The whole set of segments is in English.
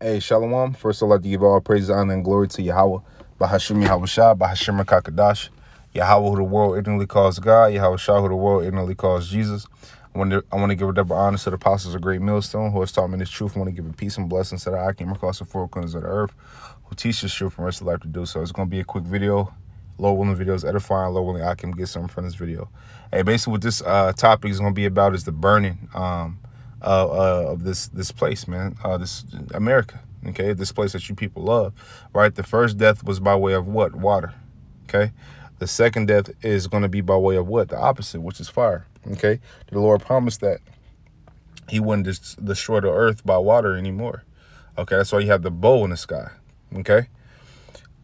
Hey, Shalom. First, I'd like to give all praise, honor, and glory to Yahweh, Bahashim Yahweh Shah, Bahashim Kakadash, Yahweh, who the world ignorantly calls God, Yahweh Shah, who the world ignorantly calls Jesus. I want to give a double honor to the apostles of Great Millstone, who has taught me this truth. I want to give a peace and blessings to the I came across the four corners of the earth, who teach this truth and rest of life to do so. It's going to be a quick video. Lord willing, the video is edifying. Lord willing, I can get something from this video. Hey, basically, what this topic is going to be about is the burning of this place, man. This America, okay, this place that you people love, right? The first death was by way of what? Water, okay. The second death is going to be by way of what? The opposite, which is fire, okay. The Lord promised that He wouldn't destroy the earth by water anymore, okay. That's why you have the bow in the sky, okay.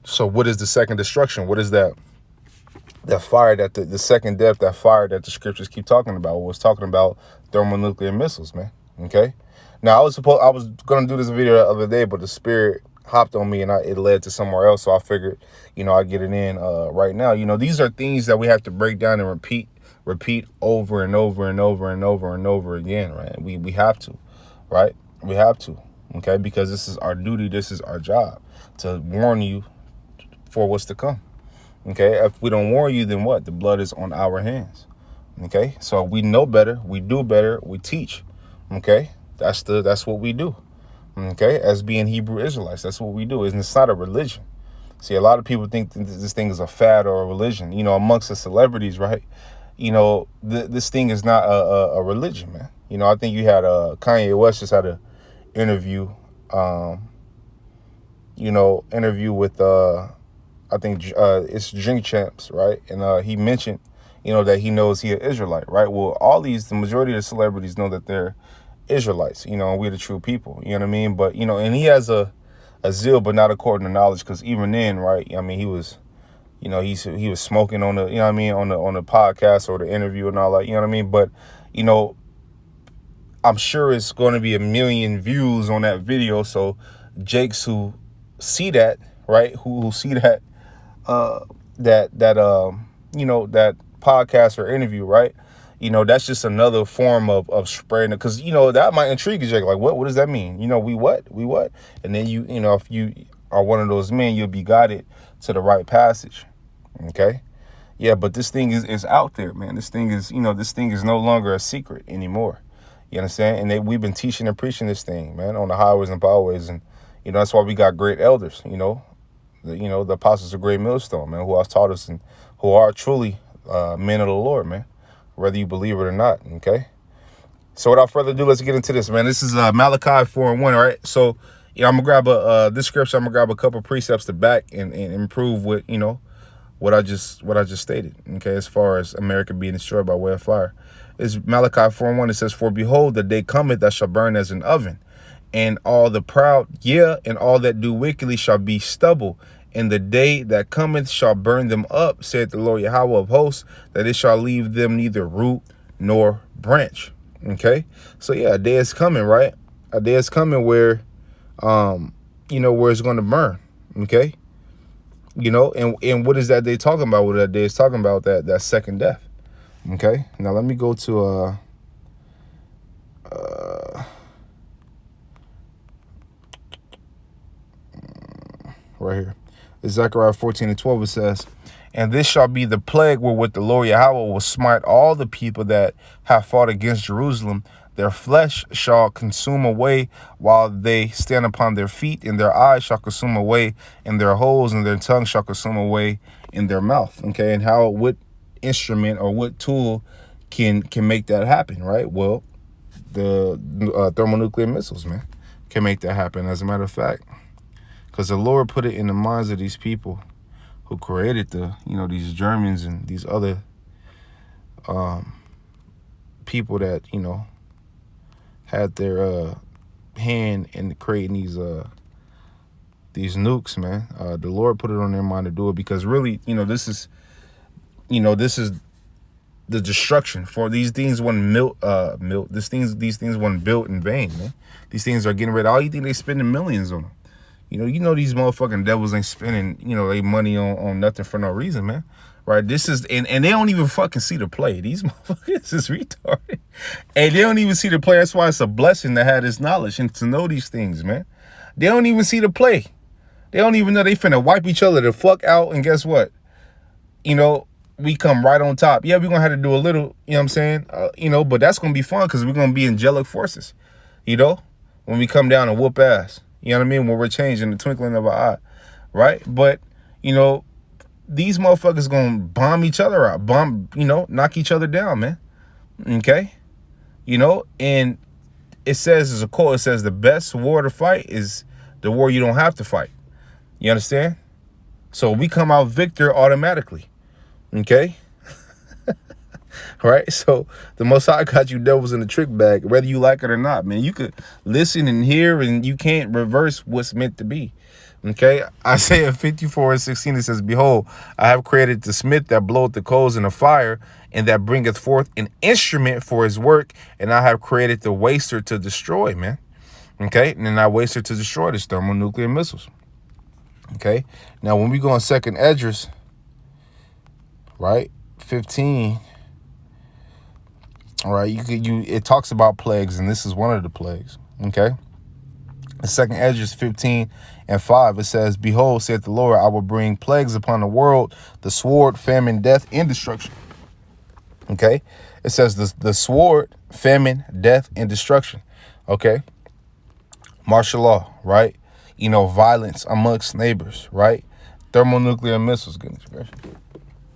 So what is the second destruction? What is that? That fire, that the second death, that fire that the scriptures keep talking about, was talking about thermonuclear missiles, man. Okay. Now I was gonna do this video the other day, but the spirit hopped on me and it led to somewhere else. So I figured, I'd get it in right now. These are things that we have to break down and repeat over and over and over and over and over again, right? We have to, right? We have to, okay, because this is our duty, this is our job, to warn you for what's to come. Okay, if we don't warn you, then what? The blood is on our hands. Okay, so we know better, we do better, we teach. Okay, that's what we do. Okay, as being Hebrew Israelites, that's what we do. And it's not a religion. See, a lot of people think that this thing is a fad or a religion. Amongst the celebrities, right? This thing is not a religion, man. I think you had Kanye West just had an interview. Interview with I think it's Drink Champs, right? And he mentioned, that he knows he an Israelite, right? Well, the majority of the celebrities know that they're Israelites, and we're the true people, you know what I mean? But, and he has a zeal, but not according to knowledge, because even then, right, I mean, he was, he was smoking on the, on the podcast or the interview and all that, you know what I mean? But, I'm sure it's going to be 1 million views on that video. So Jakes who see that, right, who see that, that podcast or interview, right? That's just another form of spreading it, because that might intrigue you. Like, what does that mean? We what, and then if you are one of those men, you'll be guided to the right passage. Okay, yeah, but this thing is out there, man. This thing is no longer a secret anymore. You understand? And we've been teaching and preaching this thing, man, on the highways and byways, and that's why we got great elders. The apostles of Great Millstone, man, who have taught us and who are truly men of the Lord, man, whether you believe it or not, okay? So without further ado, let's get into this, man. This is Malachi 4:1, all right? So, I'm going to grab this scripture. I'm going to grab a couple precepts to back and improve what I just stated, okay, as far as America being destroyed by way of fire. It's Malachi 4:1. It says, "For behold, the day cometh that shall burn as an oven, and all the proud, and all that do wickedly shall be stubble. And the day that cometh shall burn them up, saith the Lord Yahweh of hosts, that it shall leave them neither root nor branch." Okay, so yeah, a day is coming, right? A day is coming where, where it's going to burn. Okay, and what is that day talking about? What that day is talking about? That second death. Okay, now let me go to right here. It's Zechariah 14:12. It says, "And this shall be the plague wherewith the Lord Yahweh will smite all the people that have fought against Jerusalem. Their flesh shall consume away while they stand upon their feet, and their eyes shall consume away in their holes, and their tongue shall consume away in their mouth." Okay, and what instrument or what tool can make that happen, right? Well, the thermonuclear missiles, man, can make that happen. As a matter of fact, because the Lord put it in the minds of these people who created these Germans and these other people that, had their hand in creating these nukes, man. The Lord put it on their mind to do it, because really, this is the destruction. For these things wasn't these things weren't built in vain, man. These things are getting ready. All you think they spending millions on them. These motherfucking devils ain't spending, their money on nothing for no reason, man. right? This is, and they don't even fucking see the play. These motherfuckers is retarded. And they don't even see the play. That's why it's a blessing to have this knowledge and to know these things, man. They don't even see the play. They don't even know they finna wipe each other the fuck out. And guess what? You know, we come right on top. Yeah, we're going to have to do a little, you know what I'm saying? You know, but that's going to be fun because we're going to be angelic forces, you know, when we come down and whoop ass. You know what I mean? When we're changing the twinkling of an eye, right? But, you know, these motherfuckers going to bomb each other out, you know, knock each other down, man. Okay? You know, and it says, as a quote, it says the best war to fight is the war you don't have to fight. You understand? So we come out victor automatically. Okay? Right? So the Most High got you devils in the trick bag, whether you like it or not, man. You could listen and hear, and you can't reverse what's meant to be. Okay? Isaiah 54:16, it says, behold, I have created the smith that bloweth the coals in the fire, and that bringeth forth an instrument for his work, and I have created the waster to destroy, man. Okay? And then I waster to destroy this thermonuclear missiles. Okay? Now, when we go on Second Esdras, right, 15, all right, it talks about plagues, and this is one of the plagues. Okay? In Second Esdras 15:5, it says, behold, saith the Lord, I will bring plagues upon the world, the sword, famine, death, and destruction. Okay? It says the sword, famine, death, and destruction. Okay? Martial law, right? You know, violence amongst neighbors, right? Thermonuclear missiles, goodness gracious.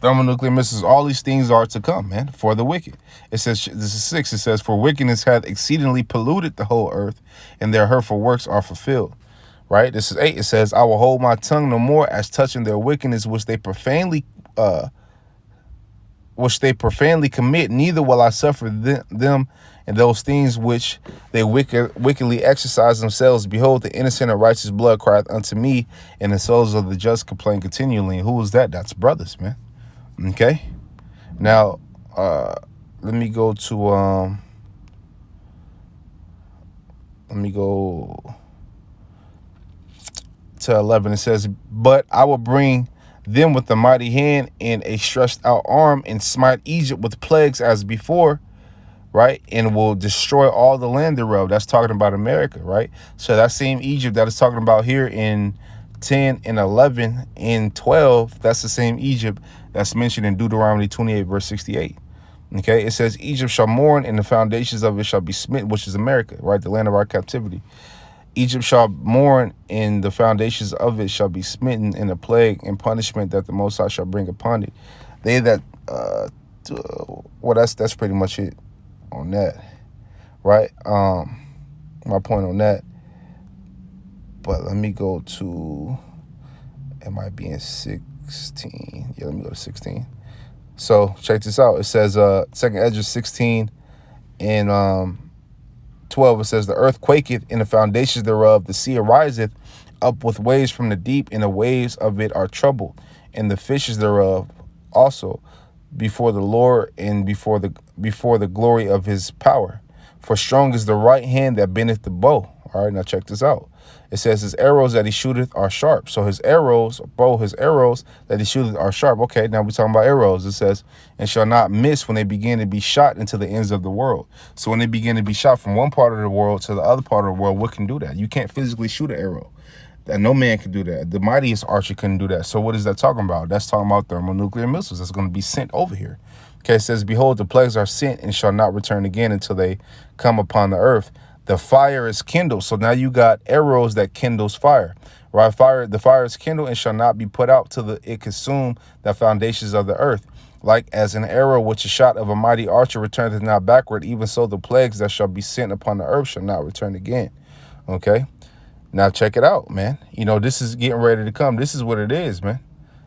Thermonuclear missiles, all these things are to come, man, for the wicked. It says, this is 6, it says, for wickedness hath exceedingly polluted the whole earth, and their hurtful works are fulfilled. Right? This is 8, it says, I will hold my tongue no more as touching their wickedness, which they profanely commit, neither will I suffer them and those things which they wickedly exercise themselves. Behold, the innocent and righteous blood crieth unto me, and the souls of the just complain continually. And who is that? That's brothers, man. Okay? Now, let me go to, to 11. It says, but I will bring them with a mighty hand and a stretched out arm, and smite Egypt with plagues as before, right? And will destroy all the land thereof. That's talking about America, right? So that same Egypt that is talking about here in 10 and 11 and 12, that's the same Egypt that's mentioned in Deuteronomy 28:68. Okay, it says, Egypt shall mourn, and the foundations of it shall be smitten, which is America, right? The land of our captivity. Egypt shall mourn, and the foundations of it shall be smitten in a plague and punishment that the Most High shall bring upon it. They that, well, that's pretty much it on that, right? My point on that. But let me go to, it might be in 16. Yeah, let me go to 16. So check this out. It says, Second Esdras 16 and 12, it says, the earth quaketh in the foundations thereof, the sea ariseth up with waves from the deep, and the waves of it are troubled, and the fishes thereof also before the Lord, and before the glory of his power. For strong is the right hand that bendeth the bow. All right, now check this out. It says, his arrows that he shooteth are sharp. So his arrows that he shooteth are sharp. Okay, now we're talking about arrows. It says, and shall not miss when they begin to be shot into the ends of the world. So when they begin to be shot from one part of the world to the other part of the world, what can do that? You can't physically shoot an arrow. That no man can do that. The mightiest archer couldn't do that. So what is that talking about? That's talking about thermonuclear missiles that's going to be sent over here. Okay, it says, behold, the plagues are sent and shall not return again until they come upon the earth. The fire is kindled. So now you got arrows that kindles fire, right? The fire is kindled and shall not be put out till it consume the foundations of the earth. Like as an arrow which a shot of a mighty archer returneth not backward, even so the plagues that shall be sent upon the earth shall not return again. Okay, now check it out, man. You know, this is getting ready to come. This is what it is, man.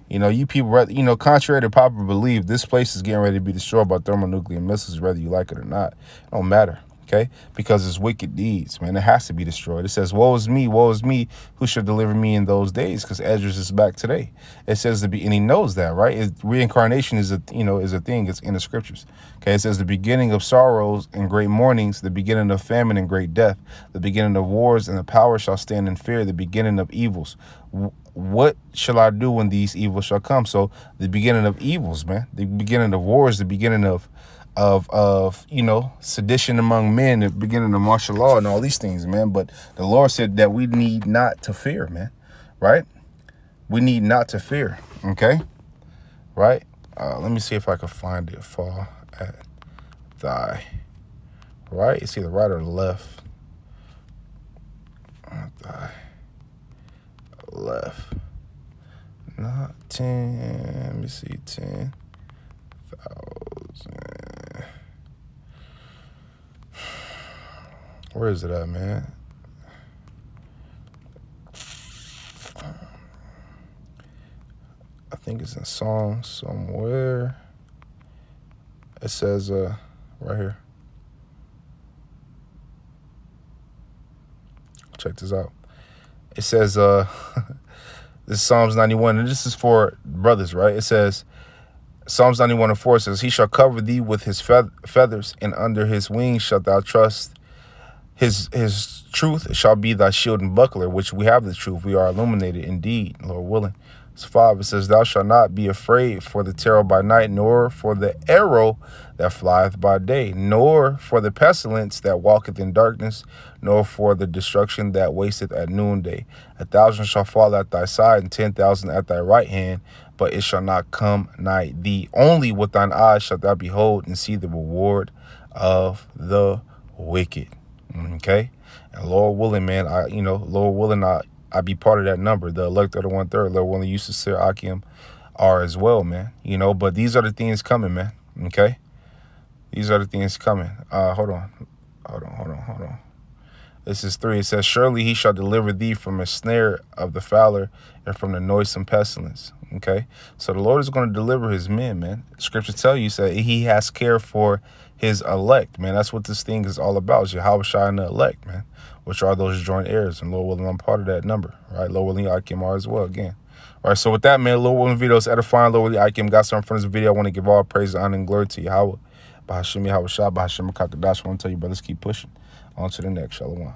You know, you people, you know, contrary to popular belief, this place is getting ready to be destroyed by thermonuclear missiles, whether you like it or not. It don't matter. Okay, because it's wicked deeds, man. It has to be destroyed. It says, woe is me, who shall deliver me in those days? Because Esdras is back today. It says to be, and he knows that, right? Reincarnation is is a thing. It's in the scriptures. Okay, it says the beginning of sorrows and great mournings, the beginning of famine and great death, the beginning of wars and the power shall stand in fear, the beginning of evils. What shall I do when these evils shall come? So the beginning of evils, man. The beginning of wars, the beginning of sedition among men, the beginning of martial law and all these things, man. But the Lord said that we need not to fear, man. Right? We need not to fear. Okay? Right? Let me see if I can find it. Fall at thy right. It's either right or left. Thy left. Not 10. Let me see. 10,000. Where is it at, man? I think it's in Psalms somewhere. It says, right here. Check this out. It says, this is Psalms 91, and this is for brothers, right? It says, Psalms 91:4 says, he shall cover thee with his feathers, and under his wings shalt thou trust. His truth shall be thy shield and buckler, which we have the truth. We are illuminated indeed, Lord willing. Verse 5, it says, thou shalt not be afraid for the terror by night, nor for the arrow that flieth by day, nor for the pestilence that walketh in darkness, nor for the destruction that wasteth at noonday. 1,000 shall fall at thy side, and 10,000 at thy right hand, but it shall not come nigh thee. Only with thine eyes shalt thou behold and see the reward of the wicked. Okay, and Lord willing, man, Lord willing, I be part of that number, the elect of the 1/3. Lord willing, you sincere Akim are as well, man. But these are the things coming, man. Okay, these are the things coming. Hold on. This is 3. It says, surely he shall deliver thee from a snare of the fowler and from the noisome pestilence. Okay, so the Lord is going to deliver his men, man. Scripture tell you, that he has care for his elect, man. That's what this thing is all about. It's Yahweh Shai and the elect, man, which are those joint heirs. And Lord willing, I'm part of that number, right? Lord willing, Akim are as well, again. All right, so with that, man, Lord willing, video is edifying. Lord willing, Akim got something from this video. I want to give all praise, honor, and glory to Yahweh. Bahashim Yahweh Shai, Bahashim Kakadash. I want to tell you, brothers, keep pushing. On to the next. Shalom.